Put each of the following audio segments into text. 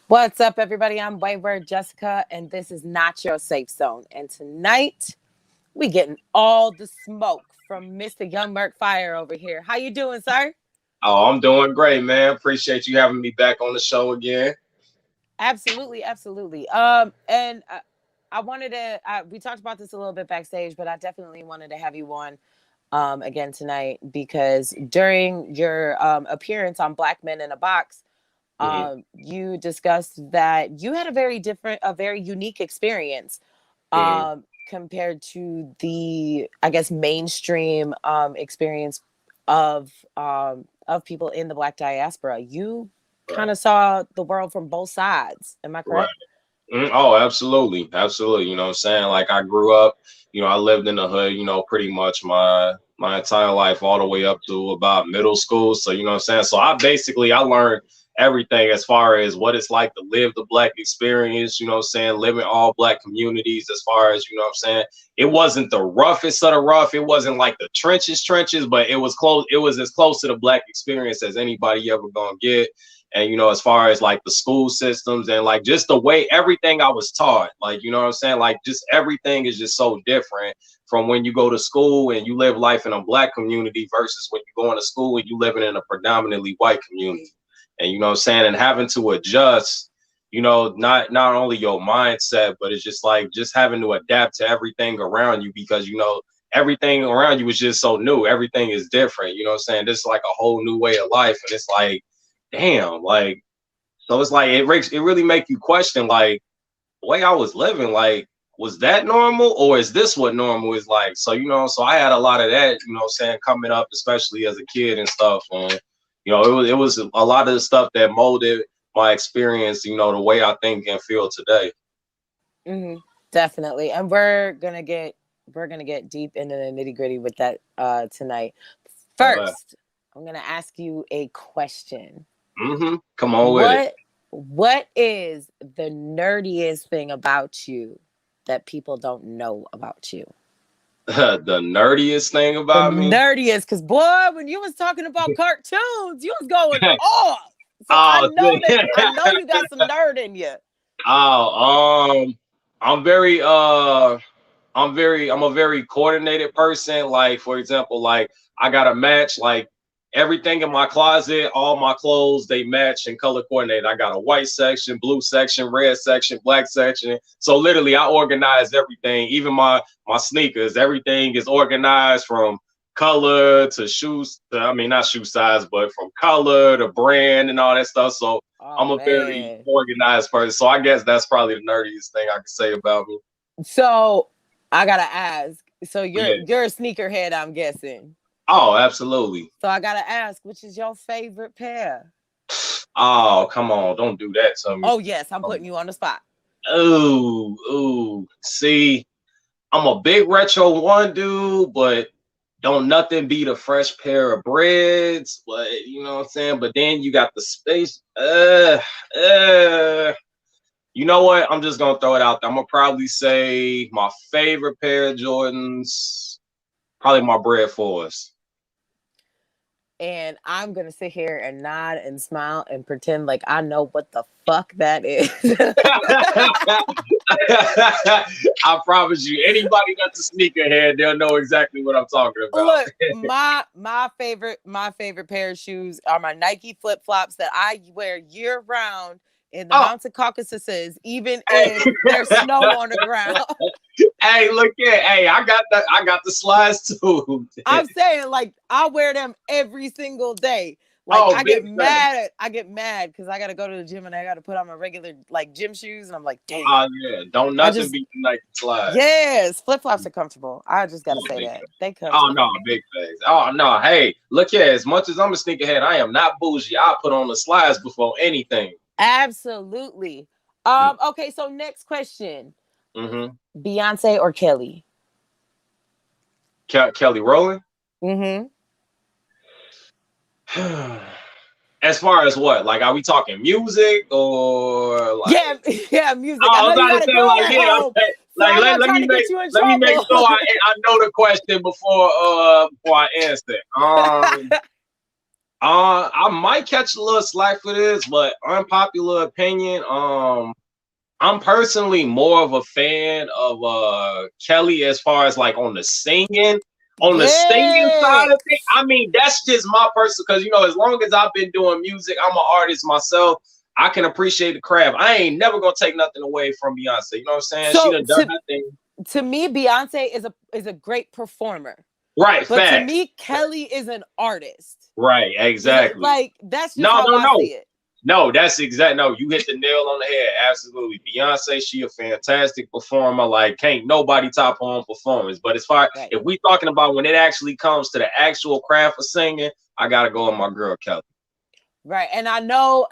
What's up, everybody? I'm Wayward Jessica, and this is not your safe zone. And tonight, we getting all the smoke from Mr. Youngmercfire over here. How you doing, sir? Oh, I'm doing great, man. Appreciate you having me back on the show again. Absolutely, absolutely. And I wanted to. We talked about this a little bit backstage, but I definitely wanted to have you on again tonight because during your appearance on Black Men in a Box, hmm you discussed that you had a very unique experience hmm compared to the, I guess, mainstream experience of people in the Black diaspora. You kind Right, of saw the world from both sides. Am I right. correct? Oh, absolutely, absolutely. You know what I'm saying? Like I grew up, I lived in the hood, pretty much my entire life, all the way up to about middle school. So you know what I'm saying? So I learned everything as far as what it's like to live the black experience, you know what I'm saying, living all black communities as far as, you know what I'm saying. It wasn't the roughest of the rough. It wasn't like the trenches, but it was close, it was as close to the black experience as anybody ever gonna get. And as far as like the school systems and like just the way everything I was taught, like you know what I'm saying, like just everything is just so different from when you go to school and you live life in a black community versus when you go into school and you living in a predominantly white community. And you know what I'm saying, and having to adjust, not only your mindset, but it's just like just having to adapt to everything around you because everything around you is just so new. Everything is different. You know what I'm saying? This is like a whole new way of life. And it's like, damn, like, so it's like it really make you question like the way I was living, like, was that normal or is this what normal is like? So, so I had a lot of that, what I'm saying, coming up, especially as a kid and stuff. And, it was a lot of the stuff that molded my experience, the way I think and feel today. Hmm. Definitely. And we're gonna get deep into the nitty gritty with that tonight. Okay. First, I'm gonna ask you a question. Come on with it. What is the nerdiest thing about you that people don't know about you? The nerdiest thing The about me. nerdiest, because boy, when you was talking about cartoons, you was going off. So Oh, I know you got some nerd in you. oh, I'm very I'm a very coordinated person. Like, for example, like I got to match like everything in my closet, all my clothes, they match and color coordinated. I got a white section, blue section, red section, black section. So literally I organize everything, even my sneakers, everything is organized from color to shoes, I mean not shoe size, but from color to brand and all that stuff. So Oh I'm a very man. organized person. So I guess that's probably the nerdiest thing I can say about me. So I gotta ask. So Yeah. you're a sneakerhead, I'm guessing. Oh, absolutely. So I gotta ask, which is your favorite pair? Oh, come on. Don't do that to me. Oh yes, I'm putting you on the spot. Ooh, ooh. See, I'm a big retro one dude, but don't nothing beat a fresh pair of breads. But you know what I'm saying? But then you got the space. You know what? I'm just gonna throw it out there. I'm gonna probably say my favorite pair of Jordans, probably my bread fours. And I'm gonna sit here and nod and smile and pretend like I know what the fuck that is. I promise you, anybody that's a sneakerhead, they'll know exactly what I'm talking about. Look, my favorite pair of shoes are my Nike flip flops that I wear year round in the Oh, mountain Caucasuses, even hey, if there's snow on the ground. hey, look at, hey, I got the slides too. I'm saying like I wear them every single day. Like Oh, big thing. I get mad because I gotta go to the gym and I gotta put on my regular like gym shoes, and I'm like, damn. Oh yeah, don't I nothing just beat the Nike slide. yes, flip flops are comfortable. I just gotta Oh, say big that thing. they Oh no, comfortable. big things. Oh no, hey, look here. As much as I'm a sneakerhead, I am not bougie. I put on the slides before anything. Absolutely. Okay, so next question. Mm-hmm. Beyonce or Kelly? Kelly Rowland. Mm-hmm. As far as what? Like, are we talking music or like? Yeah, yeah, music. I Oh, I know was you about to got a say girl like, at yeah, home, okay. so Like I'm let, not let trying me to make get you in let me make trouble. sure I know the question before I answer. I might catch a little slack for this, but unpopular opinion. I'm personally more of a fan of Kelly as far as like on the singing. On the singing side of it, Yes. I mean, that's just my personal, because you know, as long as I've been doing music, I'm an artist myself. I can appreciate the craft. I ain't never gonna take nothing away from Beyonce. You know what I'm saying? She So done done that thing. to me, Beyonce is a great performer. Right, But to facts. me, Kelly is an artist. Right, exactly. Like that's just No, how no, I no. see it. No, that's exact. No, you hit the nail on the head. Absolutely. Beyonce, she a fantastic performer. Like, can't nobody top her on performance. But as far Right. if we talking about when it actually comes to the actual craft of singing, I gotta go with my girl Kelly. Right. And I know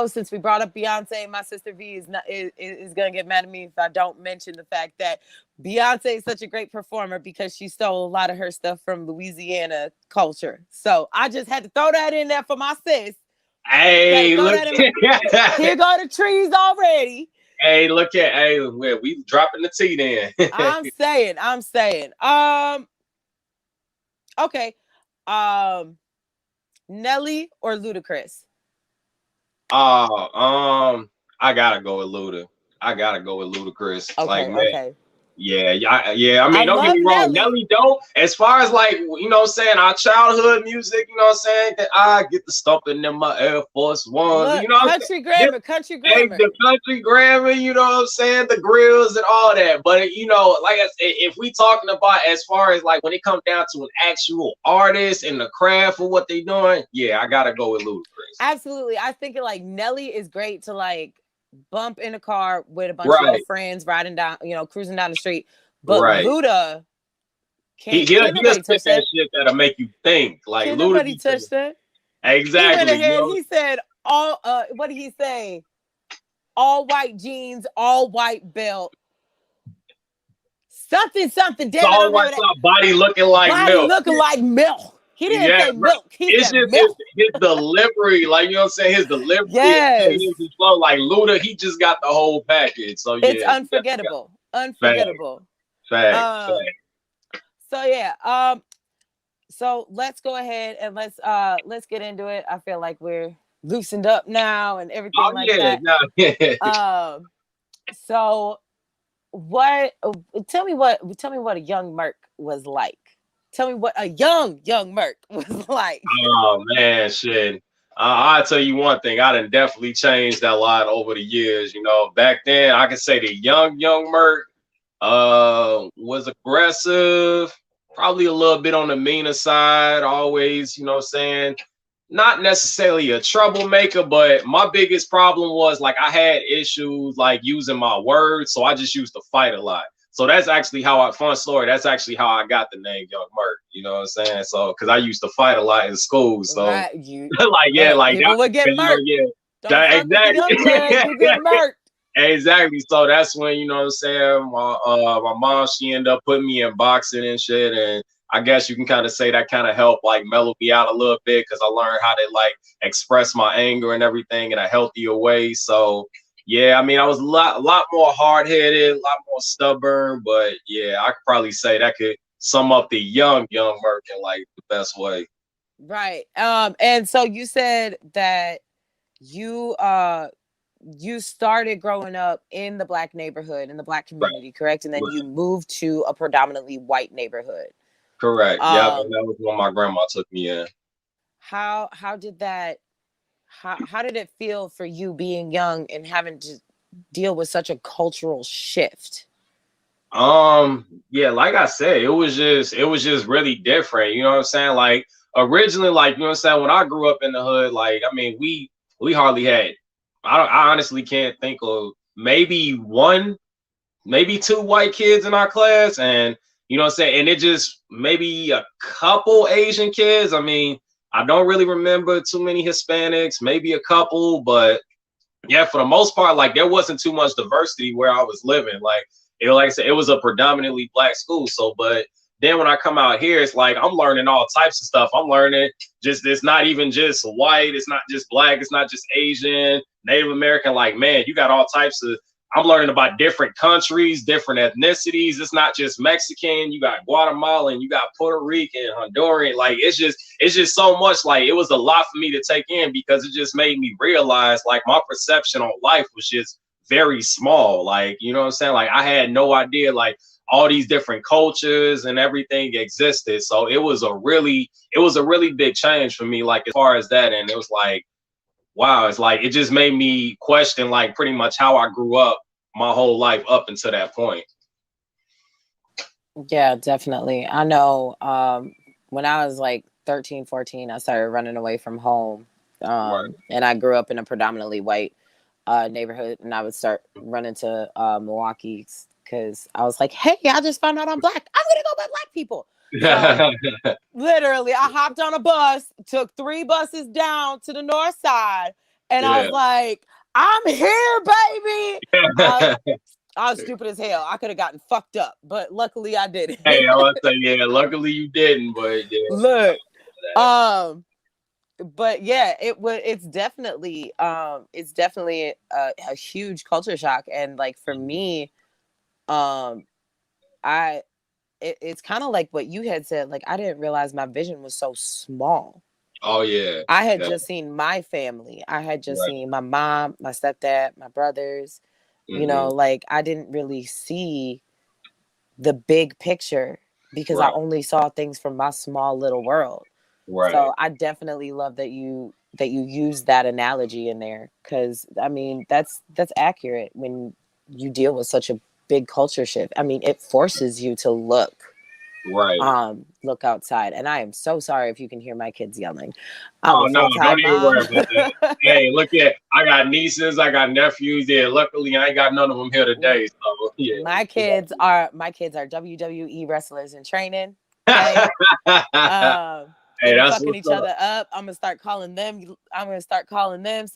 since we brought up Beyonce, my sister V is gonna get mad at me if I don't mention the fact that Beyonce is such a great performer because she stole a lot of her stuff from Louisiana culture. So I just had to throw that in there for my sis. Had to Hey, throw look. that in. Here go the trees already. Hey, look at hey, we dropping the T then. I'm saying. Okay. Um, Nelly or Ludacris? I gotta go with Luda. I gotta go with Ludacris. Like, Okay, man. okay. Yeah. I I mean, don't get love me wrong. Nelly. Nelly don't. As far as like, you know what I'm saying, our childhood music, you know what I'm saying, that I get the stomping in my Air Force Ones, Look, you know what I'm country saying? grammar, country Hey, grammar. the country grammar, you know what I'm saying, the grills and all that. But you know, like I said, if we talking about as far as like when it comes down to an actual artist and the craft of what they doing, yeah, I gotta go with Ludacris. Absolutely. I think like Nelly is great to like bump in a car with a bunch of your Right, friends riding down, cruising down the street. But right. Luda He can't he'll nobody spit touch that that. shit that'll make you think. Like Can't Luda nobody be touch that. He went exactly, you ahead, know. he said all what did he say? All white jeans, all white belt, something, something. It's Damn it, I all don't white remember that. top body looking like Body milk. looking like milk. He didn't Yeah, say bro. milk. He It's said just milk. his delivery, like you know what I'm saying. His delivery, his Yes. cadence, his flow, like Luda, he just got the whole package. So It's yeah, he definitely got unforgettable. fact, Unforgettable. fact. Um, so yeah. So let's go ahead and let's get into it. I feel like we're loosened up now and Oh everything like yeah, that. no, yeah. So what tell me what a young Merc was like. Tell me what a young Merc was like. Oh man, shit. I'll tell you one thing. I done definitely changed a lot over the years. You know, back then I could say the young Merc was aggressive, probably a little bit on the meaner side, always, you know what I'm saying? Not necessarily a troublemaker, but my biggest problem was like I had issues like using my words, so I just used to fight a lot. So that's actually fun story. That's actually how I got the name Young Merc. You know what I'm saying? So because I used to fight a lot in school. So Right. You like yeah, look, like that. people would get 'Cause, you know, murked. yeah, Don't fuck with the young blood. You get exactly. murked. Exactly. So that's when, you know what I'm saying, my mom, she ended up putting me in boxing and shit. And I guess you can kind of say that kind of helped like mellow me out a little bit because I learned how to like express my anger and everything in a healthier way. So yeah, I mean, I was a lot more hard headed, a lot more stubborn, but yeah, I could probably say that could sum up the young Merc in like the best way. Right. And so you said that you you started growing up in the black neighborhood, in the black Right, community, correct? And then you right. moved to a predominantly white neighborhood. Correct. Yep. And Um, that was when my grandma took me in. how did that how did it feel for you being young and having to deal with such a cultural shift? Yeah, like I said, it was just really different. You know what I'm saying? Like originally, like you know what I'm saying, when I grew up in the hood, like I mean, we hardly had I honestly can't think of maybe one, maybe two white kids in our class, and you know what I'm saying, and it just maybe a couple Asian kids. I mean, I don't really remember too many Hispanics, maybe a couple, but yeah, for the most part, like there wasn't too much diversity where I was living. Like I said, it was a predominantly black school. So, but then when I come out here, it's like I'm learning all types of stuff. I'm learning just it's not even just white, it's not just black, it's not just Asian, Native American. Like, man, you got all types of. I'm learning about different countries, different ethnicities. It's not just Mexican. You got Guatemalan, you got Puerto Rican, Honduran. Like it's just so much. Like it was a lot for me to take in because it just made me realize like my perception on life was just very small. Like, you know what I'm saying? Like I had no idea like all these different cultures and everything existed. So it was a really big change for me, like as far as that. And it was like, wow, it's like it just made me question like pretty much how I grew up my whole life up until that point. Yeah, definitely. I know when I was like 13, 14, I started running away from home. Right. And I grew up in a predominantly white neighborhood, and I would start running to Milwaukee because I was like, hey, I just found out I'm black. I'm going to go with black people. So literally, I hopped on a bus, took 3 buses down to the north side, and I Yeah. was like, I'm here, baby. I was stupid as hell. I could have gotten fucked up, but luckily I didn't. Hey, I was say, yeah, luckily you didn't, but yeah. Look, but yeah, it's definitely a huge culture shock. And like for me, I it's kind of like what you had said. Like I didn't realize my vision was so small. Oh yeah. I had just seen my family. I had just seen my mom, my stepdad, my brothers. You know, like I didn't really see the big picture because I only saw things from my small little world. Right. So I definitely love that you use that analogy in there, because I mean that's accurate when you deal with such a big culture shift. I mean, it forces you to look outside. And I am so sorry if you can hear my kids yelling. Oh no, don't even worry about that. Hey, look I got nieces, I got nephews. Yeah, luckily I ain't got none of them here today. So yeah. My kids are WWE wrestlers in training. Okay. Hey, that's fucking each other up. I'm gonna start calling them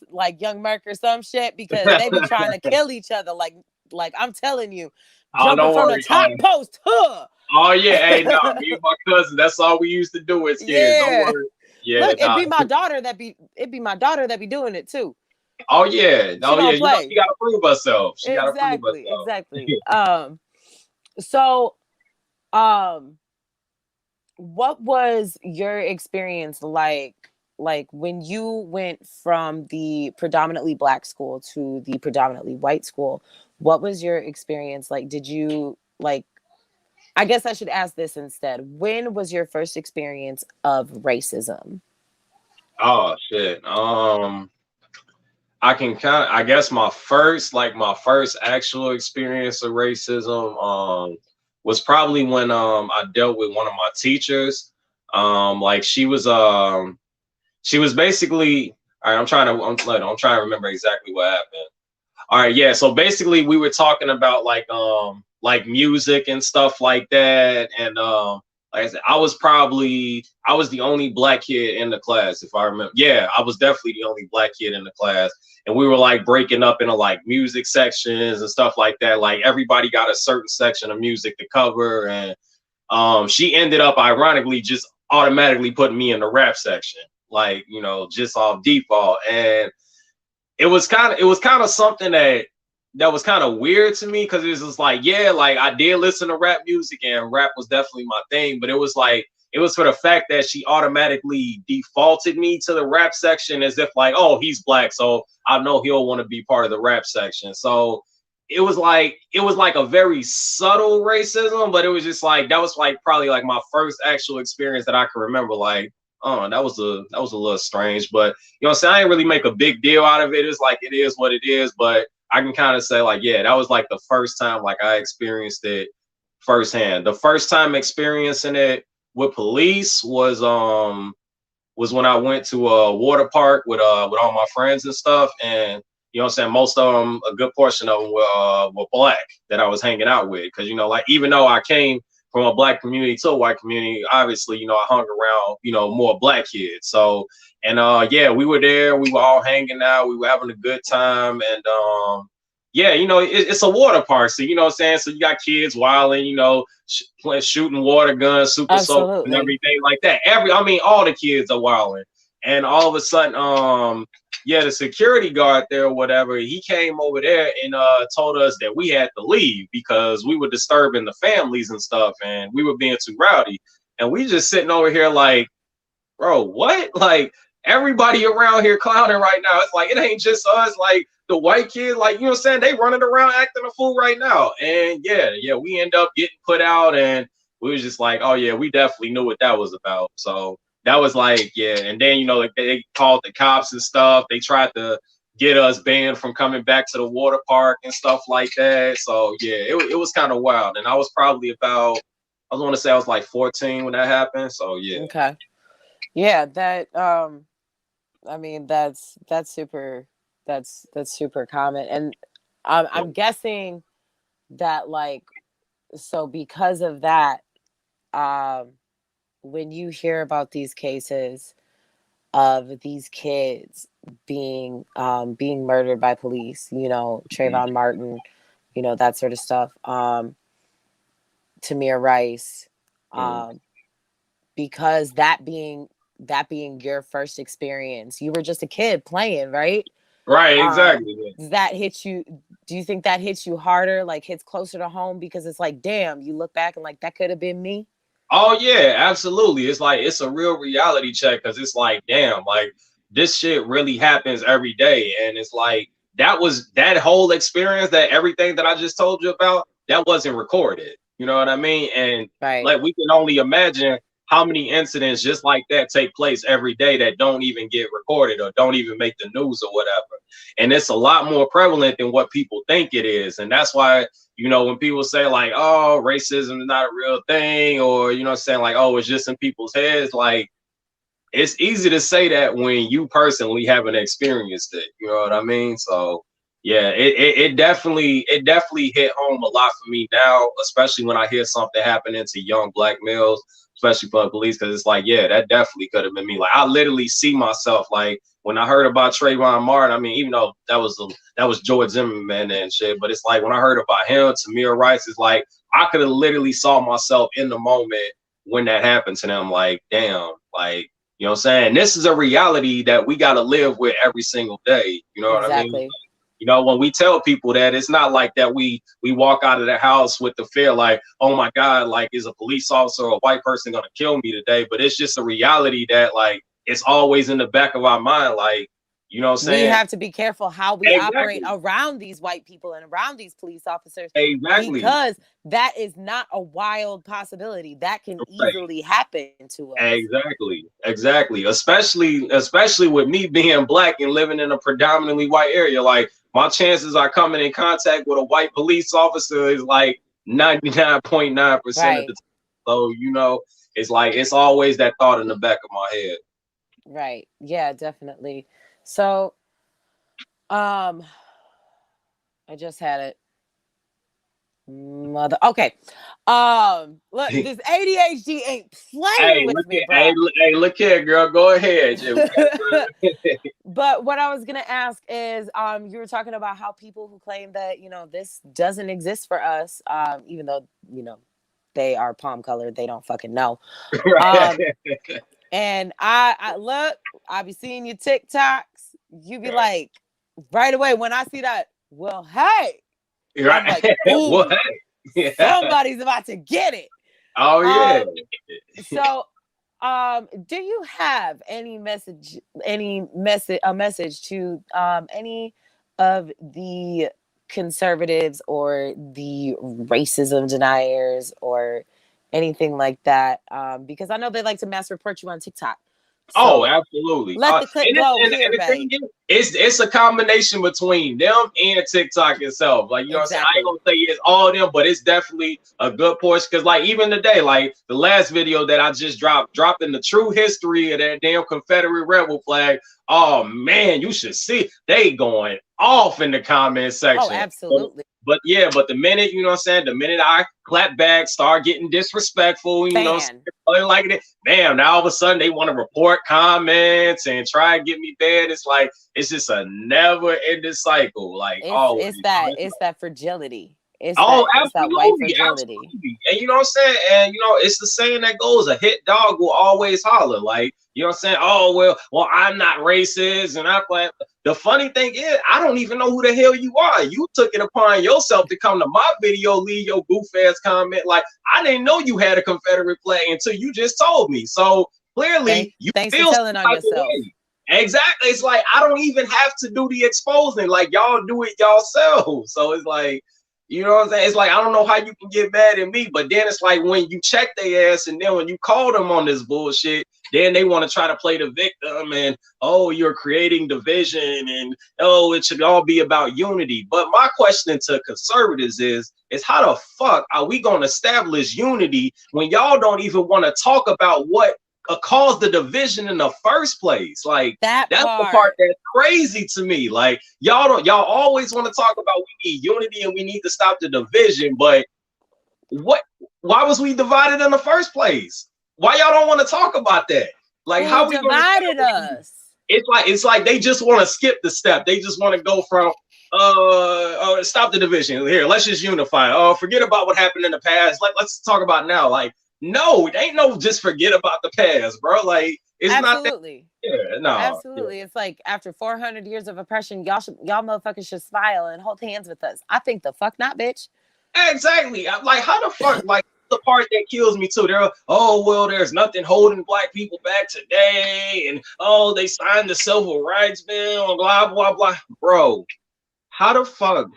like Young Merc or some shit, because they be trying to kill each other. Like I'm telling you, jumping from the top post. Huh. Oh yeah, hey, no, me and my cousin, that's all we used to do as kids. Yeah. Don't worry. Yeah, look, it'd be my daughter that be doing it too. Oh yeah, she gotta prove herself. Exactly. So, what was your experience like when you went from the predominantly black school to the predominantly white school? What was your experience like? Did you like, I guess I should ask this instead. When was your first experience of racism? Oh shit. I guess my first actual experience of racism was probably when I dealt with one of my teachers. Like she was basically, all right, I'm trying to remember exactly what happened. All right, yeah. So basically we were talking about like music and stuff like that. And like I said, I was the only black kid in the class, if I remember. Yeah, I was definitely the only black kid in the class. And we were like breaking up into like music sections and stuff like that. Like everybody got a certain section of music to cover. And she ended up ironically just automatically putting me in the rap section, like, you know, just off default. And it was kind of something that was kind of weird to me, because it was just like, yeah, like I did listen to rap music and rap was definitely my thing, but it was for the fact that she automatically defaulted me to the rap section as if like, oh, he's black, so I know he'll want to be part of the rap section. So it was like a very subtle racism, but it was just like, that was like probably like my first actual experience that I can remember. Like, oh, that was a little strange, but you know what I'm saying, I didn't really make a big deal out of it. It's like, it is what it is. But I can kind of say like, yeah, that was like the first time like I experienced it firsthand. The first time experiencing it with police was when I went to a water park with all my friends and stuff. And you know what I'm saying, most of them, a good portion of them were black that I was hanging out with. Because, you know, like, even though I came from a black community to a white community, obviously, you know, I hung around, you know, more black kids. So, and yeah, we were there, we were all hanging out, we were having a good time. And yeah, you know, it's a water park, so you know what I'm saying, so you got kids wilding, you know, shooting water guns, super soak and everything like that. All the kids are wilding. And all of a sudden, yeah, the security guard there or whatever, he came over there and told us that we had to leave because we were disturbing the families and stuff, and we were being too rowdy. And we just sitting over here like, bro, what? Like everybody around here clowning right now. It's like it ain't just us, like the white kids, like you know what I'm saying? They running around acting a fool right now. And yeah, we end up getting put out and we was just like, oh yeah, we definitely knew what that was about. So that was like, yeah, and then like they called the cops and stuff. They tried to get us banned from coming back to the water park and stuff like that. So yeah, it was kind of wild. And I was probably about I was want to say I was like 14 when that happened. So yeah. Okay. Yeah, that I mean that's super that's super common. And I'm guessing that like so because of that, um when you hear about these cases of these kids being murdered by police, Trayvon Martin, that sort of stuff, Tamir Rice, because that being your first experience, you were just a kid playing, right? Right, exactly. Does that hit you? Do you think that hits you harder, like hits closer to home because it's like, damn, you look back and like that could have been me? Oh yeah, absolutely. It's like it's a real reality check because it's like, damn, like this shit really happens every day. And it's like that whole experience, that everything that I just told you about, that wasn't recorded. You know what I mean? And Right. like we can only imagine how many incidents just like that take place every day that don't even get recorded or don't even make the news or whatever. And it's a lot more prevalent than what people think it is. And that's why when people say like, oh, racism is not a real thing, or saying like, oh, it's just in people's heads, like it's easy to say that when you personally haven't experienced it. You know what I mean? So yeah, it definitely hit home a lot for me now, especially when I hear something happening to young black males, especially for the police, because it's like, yeah, that definitely could have been me. Like I literally see myself like when I heard about Trayvon Martin. I mean, even though that was George Zimmerman and shit, but it's like when I heard about him, Tamir Rice, is like I could have literally saw myself in the moment when that happened to them. Like, damn, like you know what I'm saying? This is a reality that we got to live with every single day. You know what I mean? Exactly. When we tell people that, it's not like that we walk out of the house with the fear like, oh my God, like is a police officer or a white person gonna kill me today? But it's just a reality that like it's always in the back of our mind, like, you know what I'm We saying? have to be careful how we operate Exactly. around these white people and around these police officers, Exactly. because that is not a wild possibility. That can Right. easily happen to us. Exactly. Especially with me being black and living in a predominantly white area. Like my chances are coming in contact with a white police officer is like 99.9% of Right. the time. So, it's like it's always that thought in the back of my head. Right. Yeah, definitely. So, I just had it. Mother. Okay. Look, this ADHD ain't playing with me, bro. Look here, girl. Go ahead. But what I was gonna ask is, you were talking about how people who claim that this doesn't exist for us, even though they are palm colored, they don't fucking know. And I look, I be seeing your TikToks. You be like, right away when I see that, well, hey, I'm like, ooh, what? somebody's about to get it. Oh yeah. So, do you have a message to any of the conservatives or the racism deniers or anything like that? Because I know they like to mass report you on TikTok. Oh, So absolutely. let the clip go And here, the thing babe. is, it's a combination between them and TikTok itself. Like, you know what I'm saying? I ain't Exactly. gonna say it's all of them, but it's definitely a good portion. Because, like, even today, like the last video that I just dropping the true history of that damn Confederate rebel flag. Oh man, you should see they going off in the comment Oh, section. absolutely. But yeah, but the minute, you know what I'm saying, the minute I clap back, start getting disrespectful, Fan. like it, bam, now all of a sudden they want to report comments and try and get me bad. It's like it's just a never ending cycle. Like always. It's that fragility. Oh, It's that white absolutely, fragility. absolutely. And you know what I'm saying? And you know, it's the saying that goes, a hit dog will always holler. Like, you know what I'm saying? Oh, well, I'm not racist. And I'm like, the funny thing is, I don't even know who the hell you are. You took it upon yourself to come to my video, leave your goof ass comment. Like, I didn't know you had a Confederate flag until you just told me. So clearly you Thanks for feel some telling on type of yourself. way. Exactly. It's like I don't even have to do the exposing. Like y'all do it yourselves. So it's like, you know what I'm saying? It's like I don't know how you can get mad at me, but then it's like when you check their ass and then when you call them on this bullshit, then they want to try to play the victim and oh, you're creating division and oh, it should all be about unity. But my question to conservatives is how the fuck are we gonna establish unity when y'all don't even want to talk about what caused the division in the first place? Like That that's the part part. that's crazy to me. Like y'all always want to talk about we need unity and we need to stop the division, but what? Why was we divided in the first place? Why y'all don't want to talk about that? Like Who how we gonna divided us? it's like they just want to skip the step. They just want to go from stop the division. Here, let's just unify. Oh, forget about what happened in the past. Let's talk about now. Like, no, it ain't no just forget about the past, bro. Like, it's not that. Absolutely. Yeah, no. Yeah. Absolutely. It's like after 400 years of oppression, y'all motherfuckers should smile and hold hands with us. I think the fuck not, bitch. Exactly. I'm like, how the fuck? Like, the part that kills me too. They're oh well, there's nothing holding black people back today, and oh they signed the civil rights bill and blah blah blah. Bro, how the fuck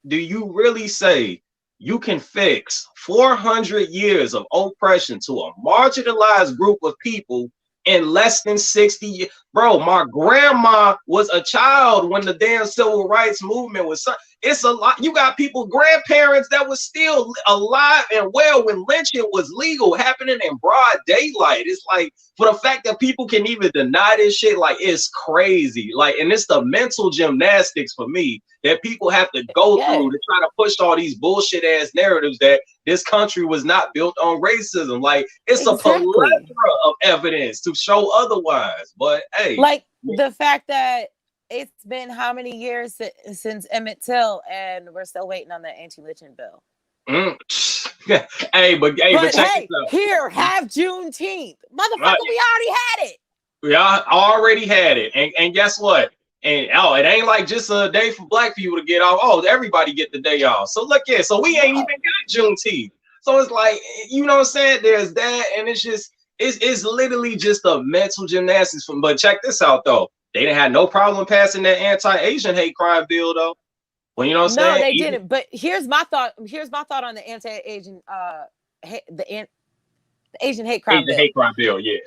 do you really say you can fix 400 years of oppression to a marginalized group of people in less than 60 years? Bro, my grandma was a child when the damn civil rights movement was. It's a lot. You got people, grandparents that was still alive and well when lynching was legal, happening in broad daylight. It's like, for the fact that people can even deny this shit, like, it's crazy. Like, and it's the mental gymnastics for me that people have to go Yeah. through to try to push all these bullshit ass narratives that this country was not built on racism. Like, it's a plethora Exactly. of evidence to show otherwise. But hey, Like the fact that it's been how many years since Emmett Till and we're still waiting on the anti-lynching bill. mm, but But check hey, this out. here, have Juneteenth. Right. Motherfucker, we already had it. We already had it. And guess what? And oh, it ain't like just a day for black people to get off. Oh, everybody get the day off. So look here. So we ain't even No. got Juneteenth. So it's like, you know what I'm saying? There's that, and it's just it's literally just a mental gymnastics from. But check this out though. They didn't have no problem passing that anti-Asian hate crime bill though. Well, you know what I'm No, saying? they Even didn't. But here's my thought. Here's my thought on the anti-Asian the Asian hate crime Asian hate bill. crime bill, yeah.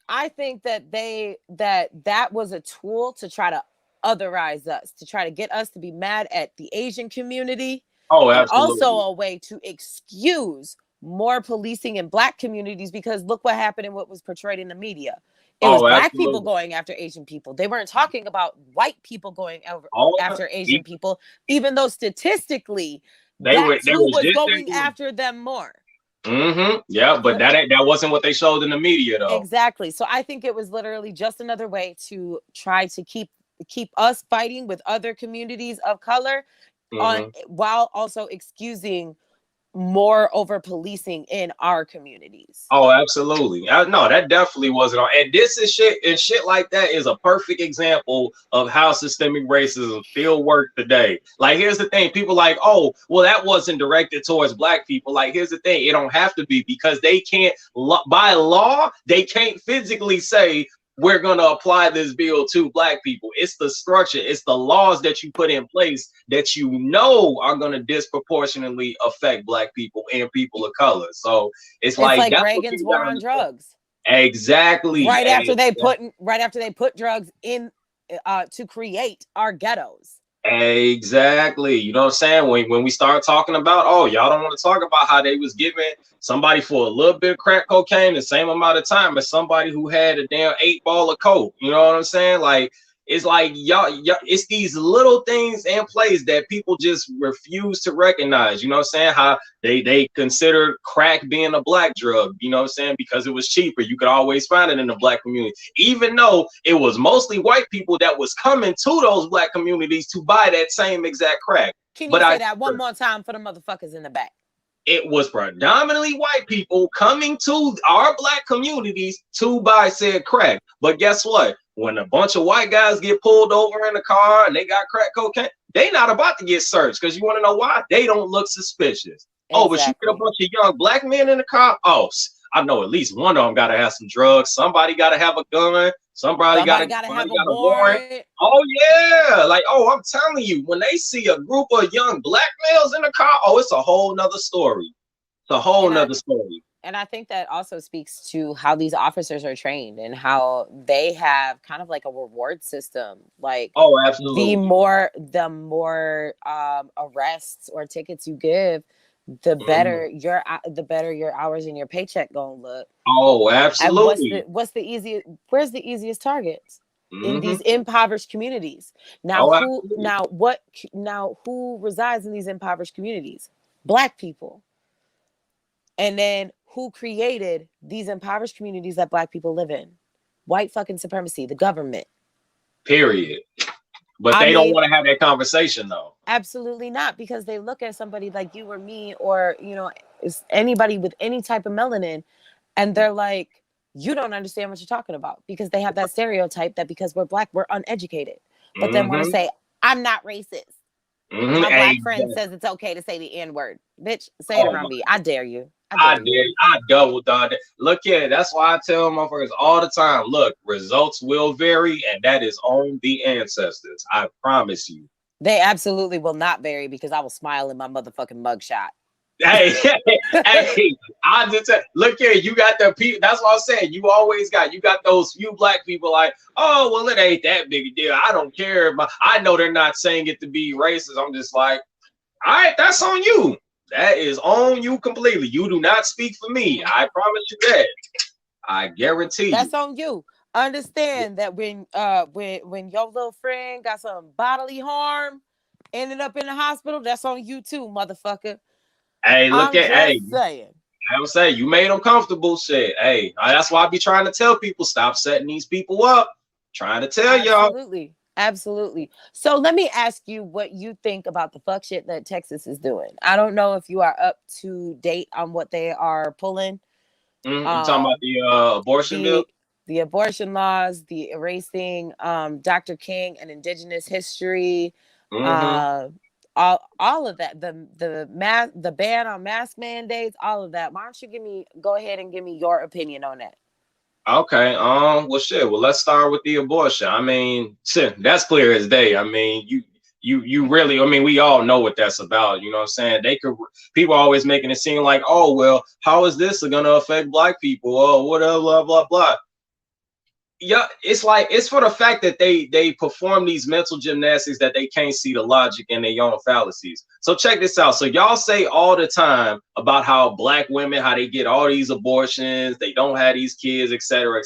I think that that was a tool to try to otherize us, to try to get us to be mad at the Asian community, Oh, and also absolutely. a way to excuse more policing in black communities, because look what happened and what was portrayed in the media. It was Oh, black people absolutely. going after Asian people. They weren't talking about white people going All after Asian people, even though statistically they that too was was just going after them more. Yeah, but that wasn't what they showed in the media though. Exactly. So I think it was literally just another way to try to keep us fighting with other communities of color on, hmm while also excusing more over policing in our communities. Oh, absolutely. No, that definitely wasn't on. And this is shit, and shit like that is a perfect example of how systemic racism still works today. Like, here's the thing: people like, oh, well, that wasn't directed towards black people. Like, here's the thing: it don't have to be, because they can't, by law, they can't physically say we're going to apply this bill to black people. It's the structure, it's the laws that you put in place that you know are going to disproportionately affect black people and people of color. So it's It's like like that's what Reagan's people war gotta on understand. drugs. Exactly. Right after they put drugs in to create our ghettos. Exactly. You know what I'm saying? When we start talking about, oh, y'all don't want to talk about how they was giving somebody for a little bit of crack cocaine the same amount of time as somebody who had a damn 8 ball of coke. You know what I'm saying? Like, it's like y'all, it's these little things in place that people just refuse to recognize. You know what I'm saying? How they consider crack being a black drug, you know what I'm saying? Because it was cheaper. You could always find it in the black community, even though it was mostly white people that was coming to those black communities to buy that same exact crack. Can you But say that one more time for the motherfuckers in the back? it was predominantly white people coming to our black communities to buy said crack. But guess what? When a bunch of white guys get pulled over in a car and they got crack cocaine, they not about to get searched, because you want to know why? They don't look suspicious. Oh, but you get a Exactly. bunch of young black men in the car. Oh, I know at least one of them got to have some drugs. Somebody got to have a gun. Somebody got Somebody gotta have a a warrant. warrant. Oh yeah, like, oh, I'm telling you, when they see a group of young black males in the car, oh, it's a whole nother story. It's a whole And I nother story. and I think that also speaks to how these officers are trained and how they have kind of like a reward system. Like Oh, the absolutely. more arrests or tickets you give, Mhm. the better your hours and your paycheck gonna look. Oh, And absolutely. what's the easiest? Where's the easiest targets? In Hmm. these impoverished communities. Oh, absolutely. Now who resides in these impoverished communities? Black people. And then who created these impoverished communities that black people live in? White fucking supremacy, the government. Period. But I they don't mean, want to have that conversation though. absolutely not, because they look at somebody like you or me, or anybody with any type of melanin, and they're like, you don't understand what you're talking about, because they have that stereotype that because we're black, we're uneducated, but then want to Hmm. say, I'm not racist. Hmm. My Hey, black friend says it's okay to say the N-word. Bitch, say it oh around my, me. I dare you. I I dare you. did. I double dog. Look here, that's why I tell motherfuckers all the time. Look, results will vary, and that is on the ancestors. I promise you. They absolutely will not vary, because I will smile in my motherfucking mugshot. Hey, hey, I just look here. You got the people. That's what I'm saying. You got those few black people like, oh well, it ain't that big a deal. I don't care. I know they're not saying it to be racist. I'm just like, all right, that's on you. That is on you completely. You do not speak for me. I promise you that. I guarantee you. That's on you. Understand that when your little friend got some bodily harm, ended up in the hospital, that's on you too, motherfucker. Hey, look I'm at hey. just saying. I would say you made them comfortable. Shit. Hey, that's why I be trying to tell people, stop setting these people up. Trying to tell y'all. Absolutely. Absolutely. So let me ask you what you think about the fuck shit that Texas is doing. I don't know if you are up to date on what they are pulling. You talking about Um the abortion bill? the abortion laws, the erasing Dr. King and indigenous history, Mm-hmm. uh all of that, the ban on mask mandates, all of that. Why don't you go ahead and give me your opinion on that? Okay. Well, shit. Well, let's start with the abortion. I mean, shit, that's clear as day. I mean, you really. I mean, we all know what that's about. You know what I'm saying? People are always making it seem like, oh, well, how is this going to affect black people? Oh, whatever, blah blah blah. Yeah, it's like it's for the fact that they perform these mental gymnastics that they can't see the logic in their own fallacies. So check this out. So y'all say all the time about how black women, how they get all these abortions, they don't have these kids, etc.,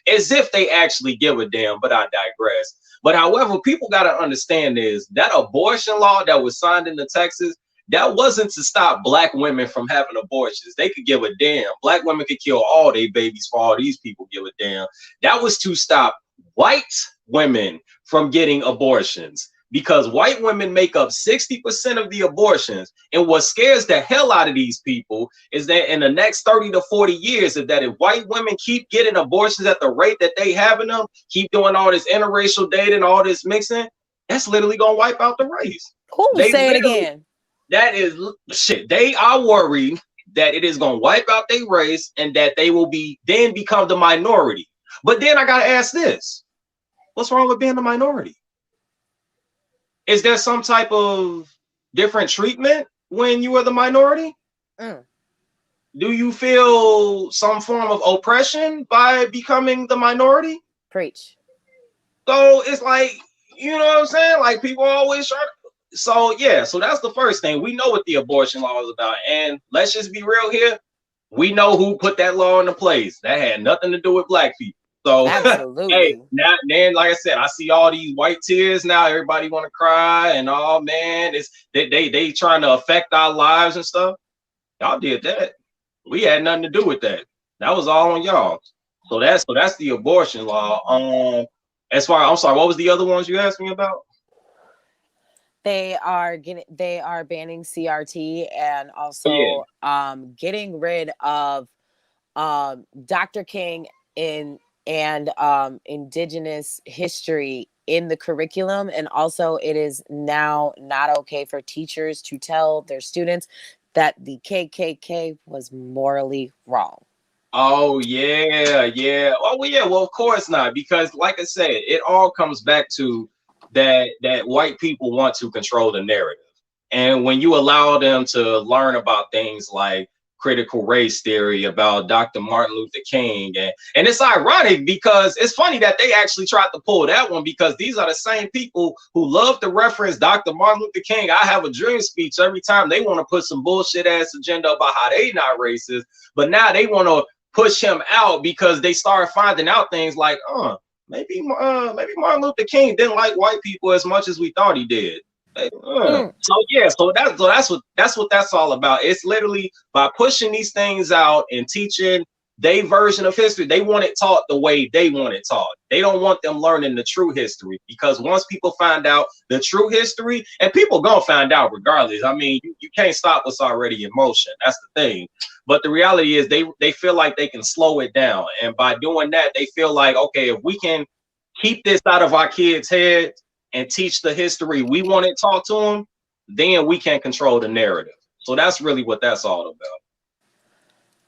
as if they actually give a damn. But I digress. But however, people got to understand is that abortion law that was signed into Texas, that wasn't to stop black women from having abortions. They could give a damn. Black women could kill all their babies for all these people give a damn. That was to stop white women from getting abortions, because white women make up 60% of the abortions. And what scares the hell out of these people is that in the next 30 to 40 years, if white women keep getting abortions at the rate that they having them, keep doing all this interracial dating, all this mixing, that's literally gonna wipe out the race. Who They say it literally, again? that is shit. They are worried that it is gonna wipe out their race and that they will then become the minority. But then I gotta ask this: what's wrong with being a minority? Is there some type of different treatment when you are the minority? Mm, Do you feel some form of oppression by becoming the minority? preach. So it's like, you know what I'm saying? Like people always try to, so yeah, so that's the first thing. We know what the abortion law is about. And let's just be real here. We know who put that law into place. That had nothing to do with black people. So hey, Absolutely. now then, like I said, I see all these white tears now. Everybody want to cry, and oh man, it's they trying to affect our lives and stuff. Y'all did that. We had nothing to do with that. That was all on y'all. So that's the abortion law. As far, I'm sorry, what was the other ones you asked me about? they are banning CRT, and Oh yeah. also getting rid of Dr. King in and indigenous history in the curriculum. And also it is now not okay for teachers to tell their students that the KKK was morally wrong. Oh yeah, yeah. Oh well, yeah. Well, of course not, because like I said, it all comes back to that white people want to control the narrative, and when you allow them to learn about things like critical race theory, about Dr. Martin Luther King, and it's ironic because it's funny that they actually tried to pull that one, because these are the same people who love to reference Dr. Martin Luther King, "I Have a Dream" speech every time they want to put some bullshit ass agenda about how they not racist, but now they want to push him out because they started finding out things like, maybe Martin Luther King didn't like white people as much as we thought he did. Mm. So yeah, so that's what that's all about. It's literally by pushing these things out and teaching their version of history. They want it taught the way they want it taught. They don't want them learning the true history, because once people find out the true history, and people gonna find out regardless. I mean, you can't stop what's already in motion. That's the thing. But the reality is they feel like they can slow it down, and by doing that, they feel like, okay, if we can keep this out of our kids' heads and teach the history we want it taught to them, then we can control the narrative. So that's really what that's all about.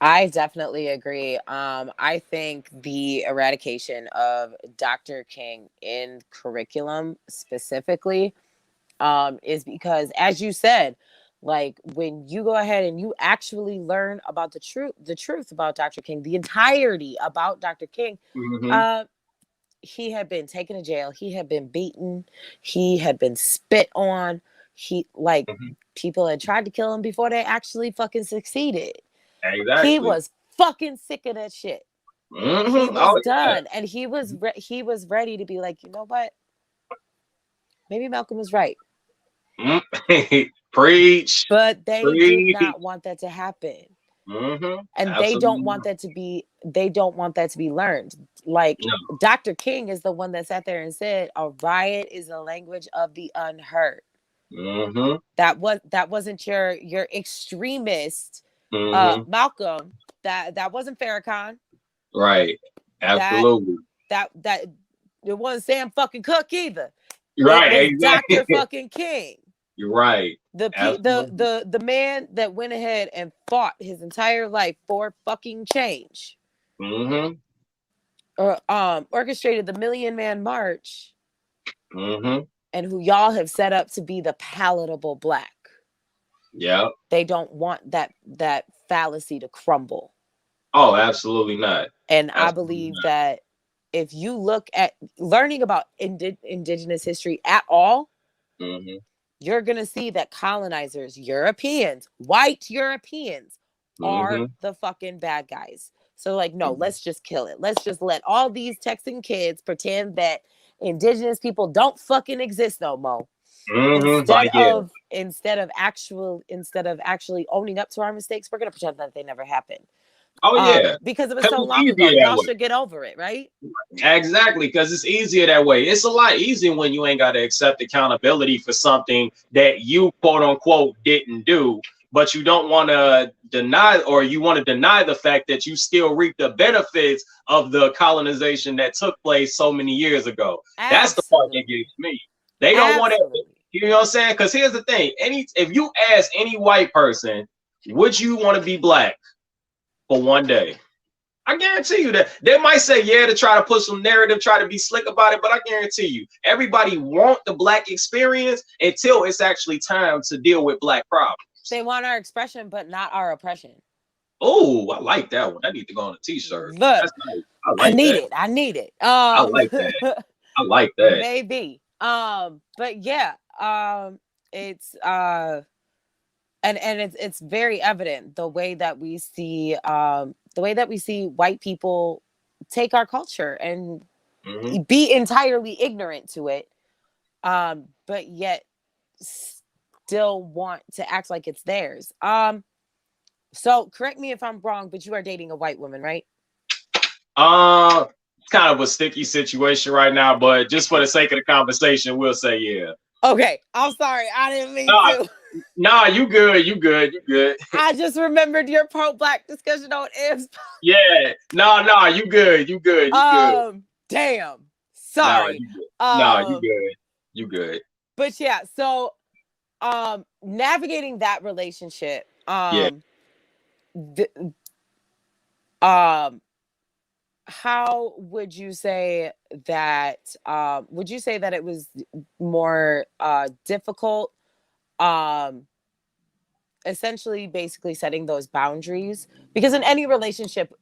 I definitely agree. I think the eradication of Dr. King in curriculum specifically is because, as you said, like when you go ahead and you actually learn about the truth about Dr. King, the entirety about Dr. King, Mm-hmm. uh, he had been taken to jail, he had been beaten, he had been spit on, he like Mm-hmm. people had tried to kill him before they actually fucking succeeded. He Exactly. was fucking sick of that shit. He Mm-hmm. was Oh yeah. done, and he was ready to be like, you know what? Maybe Malcolm was right. Mm-hmm. Preach. But they did Preach. not want that to happen. Mm-hmm. And Absolutely. they don't want that to be learned. Like No. Dr. King is the one that sat there and said, "A riot is a language of the unheard." Mm-hmm. That wasn't your extremist Mm-hmm. Malcolm. That wasn't Farrakhan. Right. That Absolutely. that it wasn't Sam fucking Cooke either. It Right. was Exactly. Dr. fucking King. You're right. Absolutely. The man that went ahead and fought his entire life for fucking change, Mm-hmm. or orchestrated the Million Man March, Mm-hmm. and who y'all have set up to be the palatable black. Yeah. They don't want that fallacy to crumble. Oh, absolutely not. And I Absolutely believe that if you look at learning about indigenous history at all, not. Mm-hmm. you're going to see that colonizers, Europeans, white Europeans, are Mm-hmm. the fucking bad guys. So, like, no, let's just kill it. Let's just let all these Texan kids pretend that indigenous people don't fucking exist no more. Mm-hmm. Like yeah. Instead of actually owning up to our mistakes, we're gonna pretend that they never happened. Oh yeah. Because it was Cause so it's long ago. easier that Y'all way. should get over it, right? Exactly, because it's easier that way. It's a lot easier when you ain't got to accept accountability for something that you quote unquote didn't do, but you don't want to deny, or you want to deny the fact that you still reap the benefits of the colonization that took place so many years ago. That's the part that Absolutely. gets me. They don't want to, Absolutely. you know what I'm saying? Because here's the thing: if you ask any white person, would you want to be black for one day? I guarantee you that they might say yeah to try to put some narrative, try to be slick about it, but I guarantee you, everybody want the black experience until it's actually time to deal with black problems. They want our expression, but not our oppression. Oh, I like that one. I need to go on a t-shirt. Look, That's nice. I I like need that. it. I need it. I like that. I like that. Maybe. But yeah, it's and it's very evident the way that we see white people take our culture and Mm-hmm. be entirely ignorant to it, but yet still want to act like it's theirs. So correct me if I'm wrong, but you are dating a white woman, right? It's kind of a sticky situation right now, but just for the sake of the conversation, we'll say yeah. Okay, I'm sorry. I didn't mean Nah, to. nah, you good, you good, you good. I just remembered your pro-black discussion on ifs. Yeah, nah, you good, you good, you good. Damn. Nah, Sorry. you good. Nah, you Um, good, you good. but yeah, so navigating that relationship, Yeah. th- um how would you say that it was more difficult, um essentially basically setting those boundaries, because in any relationship,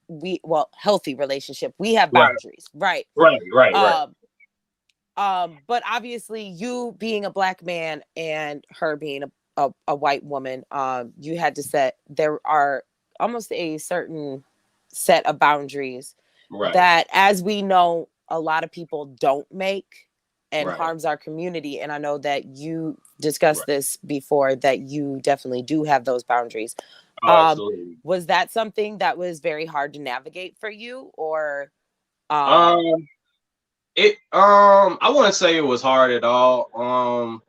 healthy relationship, we have Right, boundaries, right? right. um but obviously, you being a black man and her being a white woman, you had to set, there are almost a certain set of boundaries Right, that, as we know, a lot of people don't make, and right, harms our community. And I know that you right. discussed this before, that you definitely do have those boundaries. Oh, um absolutely. was that something that was very hard to navigate for you, or um Um, I wouldn't say it was hard at all.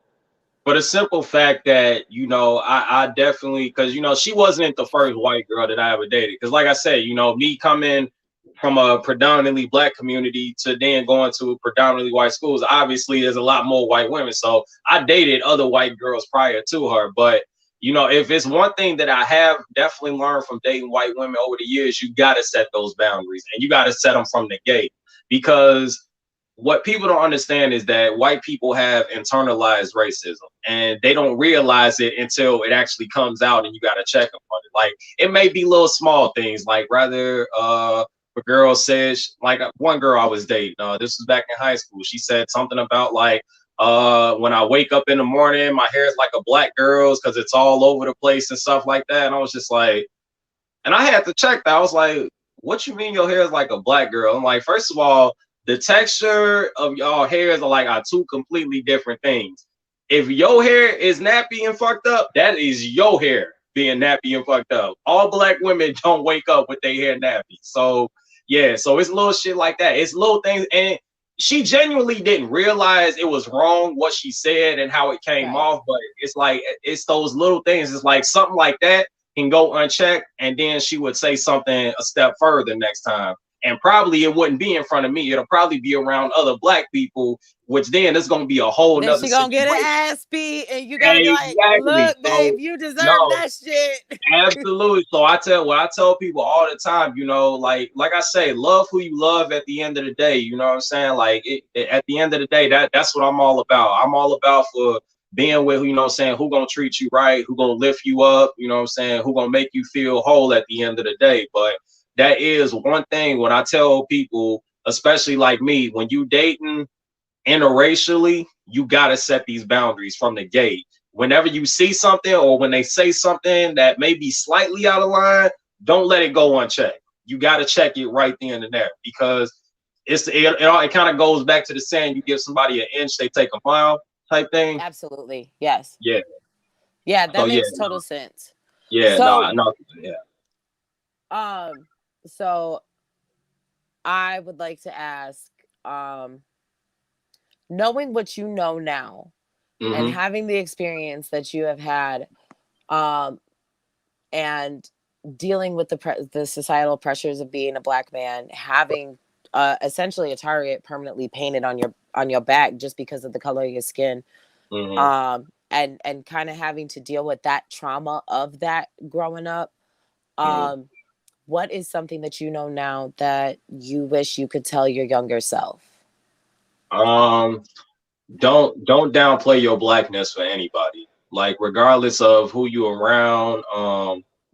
But a simple fact that, I definitely, because she wasn't the first white girl that I ever dated. Because like I said, me coming from a predominantly black community to then going to predominantly white schools, obviously there's a lot more white women. So I dated other white girls prior to her. But if it's one thing that I have definitely learned from dating white women over the years, you got to set those boundaries, and you got to set them from the gate. Because what people don't understand is that white people have internalized racism, and they don't realize it until it actually comes out and you got to check them on it. Like, it may be little small things, like rather a girl says, like, one girl I was dating, this was back in high school, she said something about like, when I wake up in the morning my hair is like a black girl's because it's all over the place and stuff like that. And I was just like, and I had to check that. I was like, what you mean your hair is like a black girl? I'm like, first of all, the texture of y'all hairs are two completely different things. If your hair is nappy and fucked up, that is your hair being nappy and fucked up. All black women don't wake up with their hair nappy. So yeah, so it's little shit like that. It's little things, and she genuinely didn't realize it was wrong what she said and how it came right. off. But it's like, it's those little things. It's like something like that can go unchecked, and then she would say something a step further next time. And probably it wouldn't be in front of me. It'll probably be around other black people, which then it's going to be a whole Then nother she gonna get an situation. ass beat, and you gotta be like, Exactly. "Look, So babe, you deserve no, that shit." absolutely. So I tell people all the time, like I say, love who you love at the end of the day. You know what I'm saying? Like, at the end of the day, that's what I'm all about. I'm all about for being with, you know what I'm saying, who gonna treat you right, who gonna lift you up, you know what I'm saying, who gonna make you feel whole at the end of the day. But that is one thing when I tell people, especially like me, when you dating interracially, you got to set these boundaries from the gate. Whenever you see something or when they say something that may be slightly out of line, don't let it go unchecked. You got to check it right then and there, because it kind of goes back to the saying, you give somebody an inch, they take a mile type thing. Absolutely, yes, Yeah. yeah, So that yeah, makes no, total sense. yeah, So, no, yeah. um, so I would like to ask, um, knowing what you know now and Mm-hmm. having the experience that you have had, um, and dealing with the societal pressures of being a black man, having essentially a target permanently painted on your back just because of the color of your skin, Mm-hmm. and kind of having to deal with that trauma of that growing up. Mm-hmm. um what is something that you know now that you wish you could tell your younger self? Um, don't downplay your blackness for anybody. Like, regardless of who you around,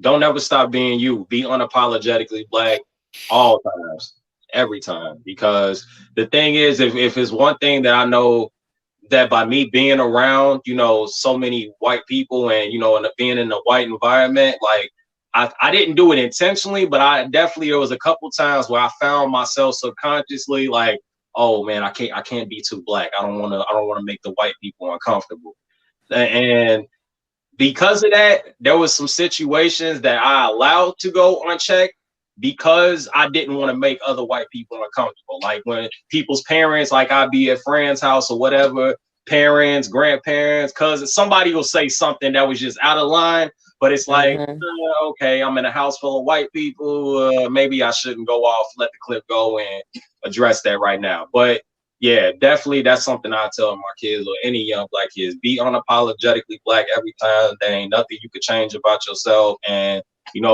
don't ever stop being you. Be unapologetically black all times, every time. Because the thing is, if it's one thing that I know, that by me being around, so many white people, and and being in a white environment, like, I didn't do it intentionally, but I definitely, there was a couple times where I found myself subconsciously like, oh man, I can't be too black. I don't want to make the white people uncomfortable. And because of that, there was some situations that I allowed to go unchecked because I didn't want to make other white people uncomfortable. Like when people's parents, like I'd be at friends' house or whatever, parents, grandparents, cousins. Somebody will say something that was just out of line, but it's like, Mm-hmm. okay, I'm in a house full of white people. Maybe I shouldn't go off, let the clip go, and address that right now. But yeah, definitely that's something I tell my kids or any young black kids: be unapologetically black every time. There ain't nothing you could change about yourself, and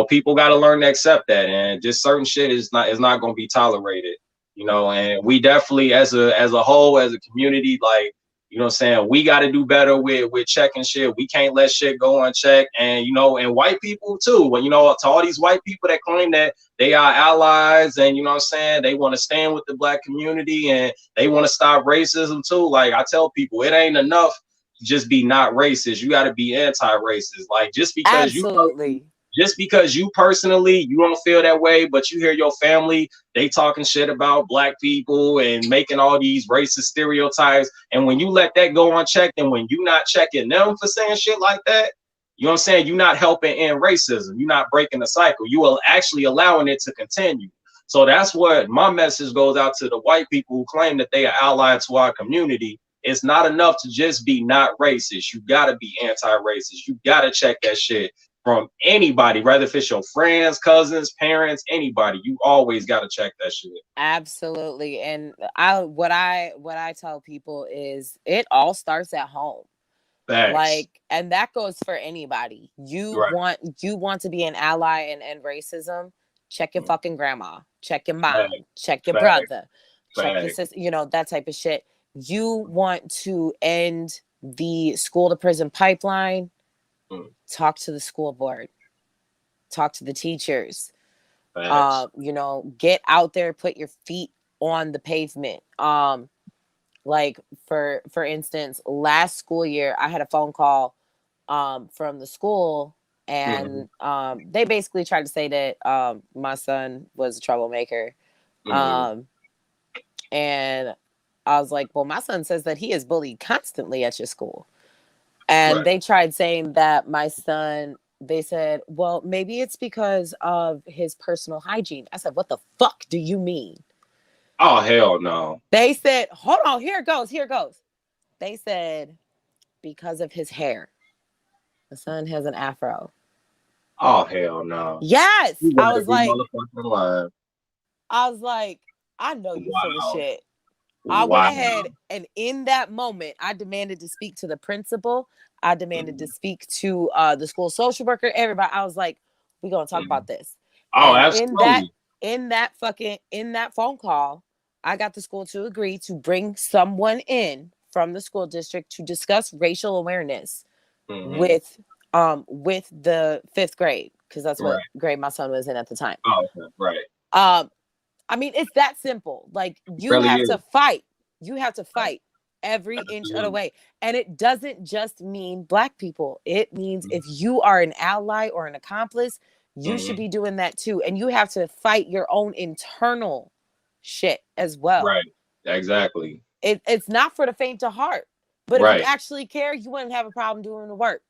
people got to learn to accept that. And just certain shit is not going to be tolerated. And we definitely, as a whole, as a community, like, what I'm saying, we got to do better with checking shit. We can't let shit go unchecked. And and white people too. When to all these white people that claim that they are allies, and what I'm saying, they want to stand with the black community and they want to stop racism too. Like, I tell people, it ain't enough to just be not racist. You got to be anti-racist. Like, Absolutely. just because you personally, you don't feel that way, but you hear your family, they talking shit about black people and making all these racist stereotypes. And when you let that go unchecked, and when you not checking them for saying shit like that, you know what I'm saying? You're not helping end racism. You're not breaking the cycle. You are actually allowing it to continue. So that's what my message goes out to the white people who claim that they are allied to our community. It's not enough to just be not racist. You got to be anti-racist. You got to check that shit from anybody, whether if it's your friends, cousins, parents, anybody. You always got to check that shit. Absolutely. And what I tell people is it all starts at home. Facts. Like, and that goes for anybody. You Right. want to be an ally and end racism, check your fucking grandma, check your mom, Facts. check your Facts. brother, check your Facts. sister, that type of shit. You want to end the school to prison pipeline, Mm. talk to the school board, talk to the teachers, Facts. get out there, put your feet on the pavement. Like, for instance, last school year I had a phone call from the school, Mm-hmm. and they basically tried to say that my son was a troublemaker. Mm-hmm. um and I was like, well, my son says that he is bullied constantly at your school. And Right. they tried saying that my son, they said, well, maybe it's because of his personal hygiene. I said, what the fuck do you mean? Oh, hell no. They said, hold on, here it goes, here it goes. They said, because of his hair. The son has an afro. Oh, hell no. Yes. You I gotta was be like, motherfucking lying. I know you full of Wow. shit. I went Wow. ahead, and in that moment, I demanded to speak to the principal. I demanded to Mm-hmm. speak to the school social worker, everybody. I was like, we're gonna talk Mm-hmm. about this. Oh, And absolutely. in that phone call, I got the school to agree to bring someone in from the school district to discuss racial awareness Mm-hmm. with the fifth grade, because that's what Right. grade my son was in at the time. Oh, okay. Right. Um, I mean, it's that simple. Like, you Really have is. to fight. You have to Right. fight every inch of the Absolutely. way. And it doesn't just mean black people. It means Mm-hmm. if you are an ally or an accomplice, you should Mm-hmm. be doing that too. And you have to fight your own internal shit as well. Right. Exactly. It's not for the faint of heart. But if you Right. actually care, you wouldn't have a problem doing the work.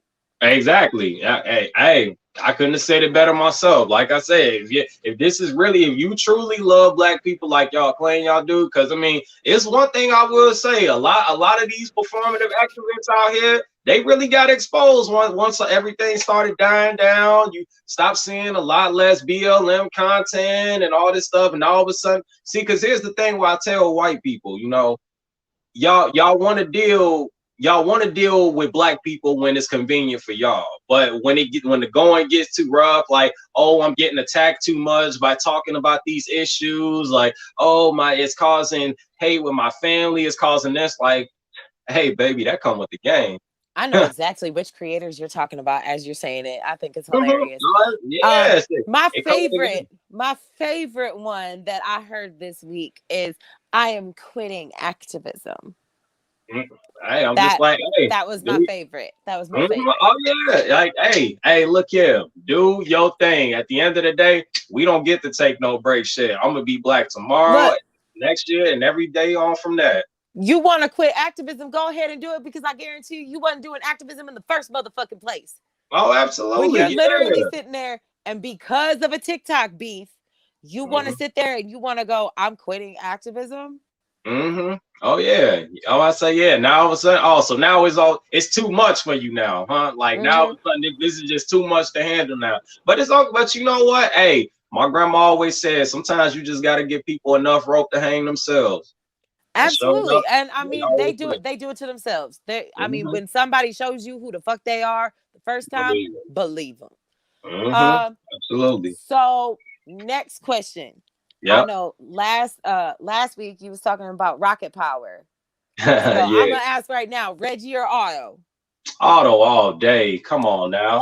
Exactly. Hey, I couldn't have said it better myself. Like I said, if you truly love black people like y'all claim y'all do, because I mean, it's one thing I will say: a lot of these performative activists out here, they really got exposed once everything started dying down. You stop seeing a lot less BLM content and all this stuff, and all of a sudden, see, because here's the thing: where I tell white people, y'all want to deal with black people when it's convenient for y'all, but when the going gets too rough, like, oh, I'm getting attacked too much by talking about these issues, like, oh, it's causing hate with my family, it's causing this, like, hey baby, that come with the game. I know exactly which creators you're talking about as you're saying it. I think it's Mhm. hilarious. Yes, My it come with the game. favorite one that I heard this week is, I am quitting activism. Mhm. Hey, I'm just That like, hey, that was my dude. favorite. That was my Mhm. favorite. Oh yeah, like, hey, look here, do your thing. At the end of the day, we don't get to take no break. Shit, I'm gonna be black tomorrow, Look, next year, and every day on from that. you want to quit activism? Go ahead and do it, because I guarantee you wasn't doing activism in the first motherfucking place. Oh, When absolutely, you're literally yeah. sitting there, and because of a TikTok beef, you want to Hmm. sit there and you want to go, I'm quitting activism? Mm-hmm. Oh yeah. Oh, I say yeah. Now all of a sudden, so now it's too much for you now, huh? Like now all Mm-hmm. of a sudden this is just too much to handle now. But it's all. But you know what? Hey, my grandma always said sometimes you just got to give people enough rope to hang themselves. And sure enough, Absolutely. And I they mean, always do. they do it to themselves. I mean, Mm-hmm. when somebody shows you who the fuck they are the first time, Believe it. believe them. Mm-hmm. Um, Absolutely. so next question. I Yep. know last week you was talking about rocket power. So I'm Yeah. gonna ask right now, Reggie or Otto? Auto all day. Come on now.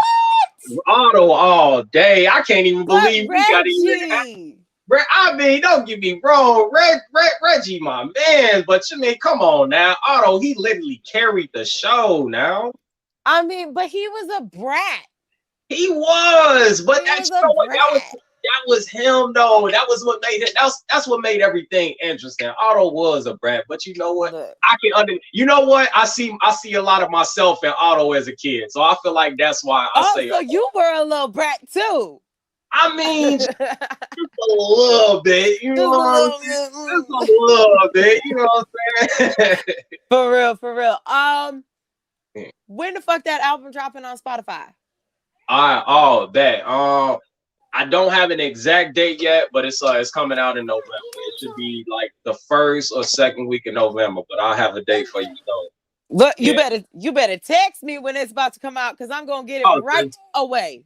What? Auto all day. I can't even But believe we got to even. Reggie. I mean, don't get me wrong, Reggie, my man, but you mean, come on now, Otto, he literally carried the show. Now I mean, but he was a brat. he was, but He that's was you a know what brat. that was him though. That was what made it. That's what made everything interesting. Otto was a brat, but you know what? Look. I can under. You know what? I see a lot of myself in Otto as a kid, so I feel like that's why I Oh, say. so you were a little brat too. I mean, Just a little bit, you a know what I'm little saying? bit. Just a little bit, you know what I'm saying? For real, for real. When the fuck that album dropping on Spotify? All that. I don't have an exact date yet, but it's coming out in November. It should be like the first or second week in November, but I'll have a date for you. So Look, yeah. you better text me when it's about to come out because I'm gonna get it Oh, right away.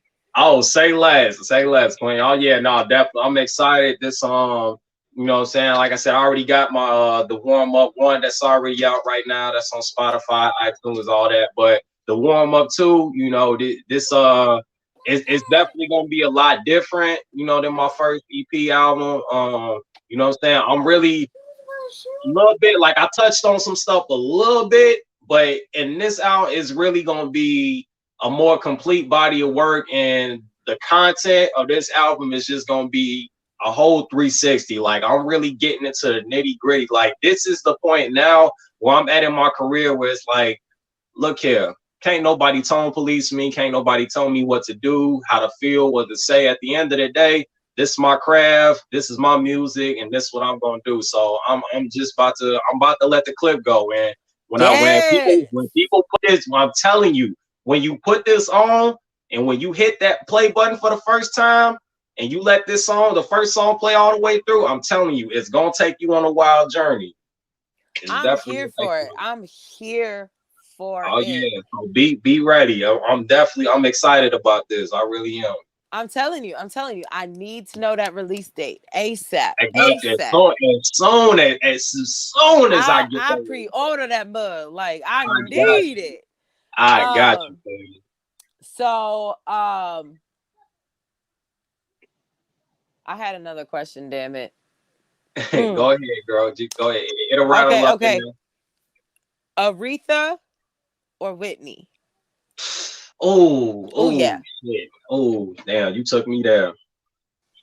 say less, Queen. Oh yeah, no, definitely. I'm excited. This you know what I'm saying? Like I said, I already got my the warm up one that's already out right now. That's on Spotify, iTunes, all that. But the warm up too, you know, this it's definitely gonna be a lot different, you know, than my first EP album. You know what I'm saying? I'm really a little bit like I touched on some stuff a little bit, but in this album is really gonna be a more complete body of work, and the content of this album is just gonna be a whole 360. Like I'm really getting into the nitty gritty. Like this is the point now where I'm at in my career where it's like, look here, can't nobody tone police me, can't nobody tell me what to do, how to feel, what to say. At the end of the day, this is my craft, this is my music, and this is what I'm gonna do. So I'm about to let the clip go. And Yes. when people put this, when I'm telling you, when you put this on and when you hit that play button for the first time and you let the first song play all the way through, I'm telling you, it's gonna take you on a wild journey. It's I'm definitely here gonna take for you it. on. I'm here for Oh it. yeah, so be ready. I'm excited about this. I really am. I'm telling you, I need to know that release date ASAP. I got you. ASAP. As soon as I get I that, pre-order that mug. Like I I got need you. it. I got you, Um, baby. so I had another question, damn it. Go Mm. ahead, girl. Go ahead. It'll rattle Okay, up in okay. Aretha or Whitney? there. Oh, Oh oh, yeah. shit. Oh, damn. You took me there.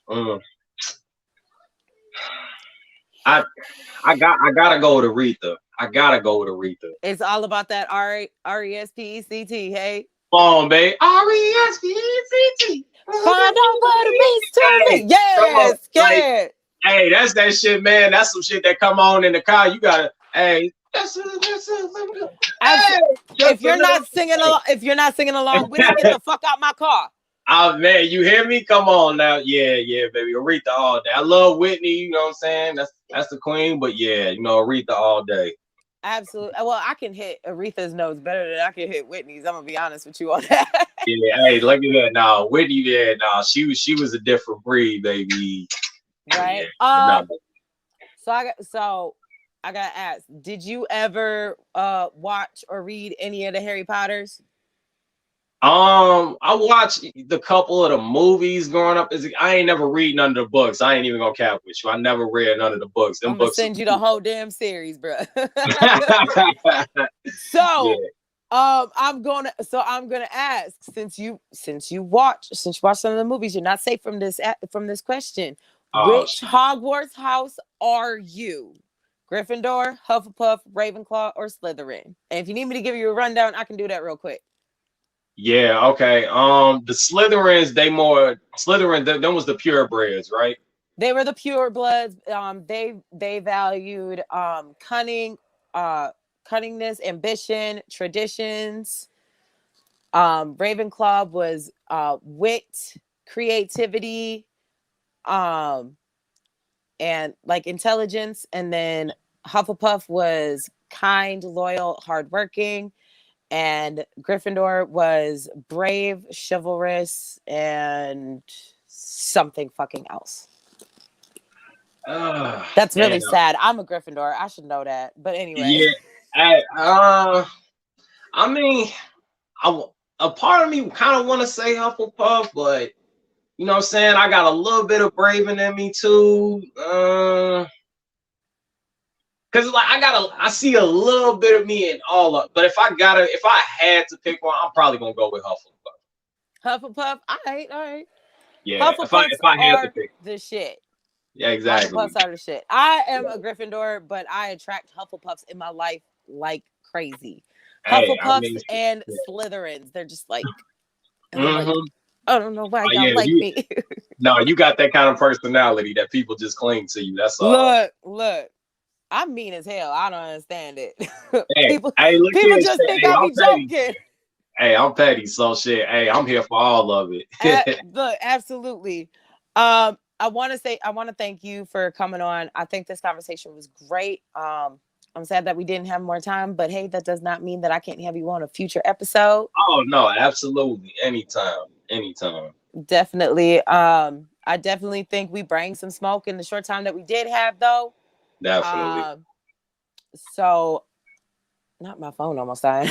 Mm. I I gotta go with Aretha. I gotta go with Aretha. It's all about that RESPECT, hey? Come on, babe. Respect. Find out what it means to Hey, me. come on. Yes, Like, yeah. hey, that's that shit, man. That's some shit that come on in the car. You gotta, hey, Abs- hey, if just a you're little. not singing Hey. along, if you're not singing along with it, get the fuck out my car. Oh man, you hear me? Come on now. Yeah, yeah, baby. Aretha all day. I love Whitney, you know what I'm saying? That's the queen, but yeah, you know, Aretha all day. Absolutely. Well, I can hit Aretha's notes better than I can hit Whitney's. I'm gonna be honest with you on that. Yeah, hey, look at that now. Whitney, yeah, nah, she was a different breed, baby. Yeah, Right. no. So I gotta ask, did you ever watch or read any of the Harry Potters? I watched the couple of the movies growing up. I ain't never read none of the books. I ain't even gonna cap with you. I never read none of the books. Them I'm gonna books send you the whole damn series, bro. are yeah. So I'm gonna ask, since you watch some of the movies, you're not safe from this question. Oh Which shit. Hogwarts house are you? Gryffindor, Hufflepuff, Ravenclaw, or Slytherin? And if you need me to give you a rundown, I can do that real quick. Yeah, okay. The Slytherins, them was the purebreds, right? They were the pure bloods. They valued cunning, cunningness, ambition, traditions. Ravenclaw was wit, creativity, um, and like intelligence. And then Hufflepuff was kind, loyal, hardworking. And Gryffindor was brave, chivalrous, and something fucking else. That's Damn. really sad. I'm a Gryffindor. I should know that. But anyway. Yeah. I mean, a part of me kind of want to say Hufflepuff, but you know what I'm saying? I got a little bit of Braven in me too. Cause like I see a little bit of me in all of, but if I had to pick one, I'm probably gonna go with Hufflepuff. Hufflepuff. All right. Yeah, Hufflepuffs if I had to are pick, the shit. yeah, exactly. Hufflepuffs are the shit. I am a Gryffindor, but I attract Hufflepuffs in my life like crazy. Hey, I Hufflepuffs mean, and yeah. Slytherins. They're just like, and I'm like, Mm-hmm. I don't know why y'all Yeah, like me. no, you got that kind of personality that people just cling to you. That's all. Look. I'm mean as hell. I don't understand it. Hey, people hey, look people here, just shit. think Hey, I I'm be petty. joking. Hey, I'm petty, so shit. Hey, I'm here for all of it. Look, absolutely. I want to thank you for coming on. I think this conversation was great. I'm sad that we didn't have more time, but hey, that does not mean that I can't have you on a future episode. Oh no, absolutely, anytime. Definitely. I definitely think we bring some smoke in the short time that we did have, though. Definitely. Um, so not my phone almost dying.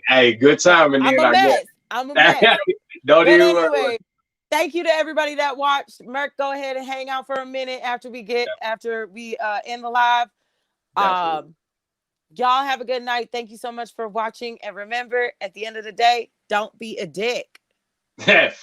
Hey, good time in I'm there, a I mess. I'm a mess. guess. Don't But even worry. anyway, thank you to everybody that watched. Merc, go ahead and hang out for a minute after we end the live. Definitely. Y'all have a good night. Thank you so much for watching. And remember, at the end of the day, don't be a dick. Fat.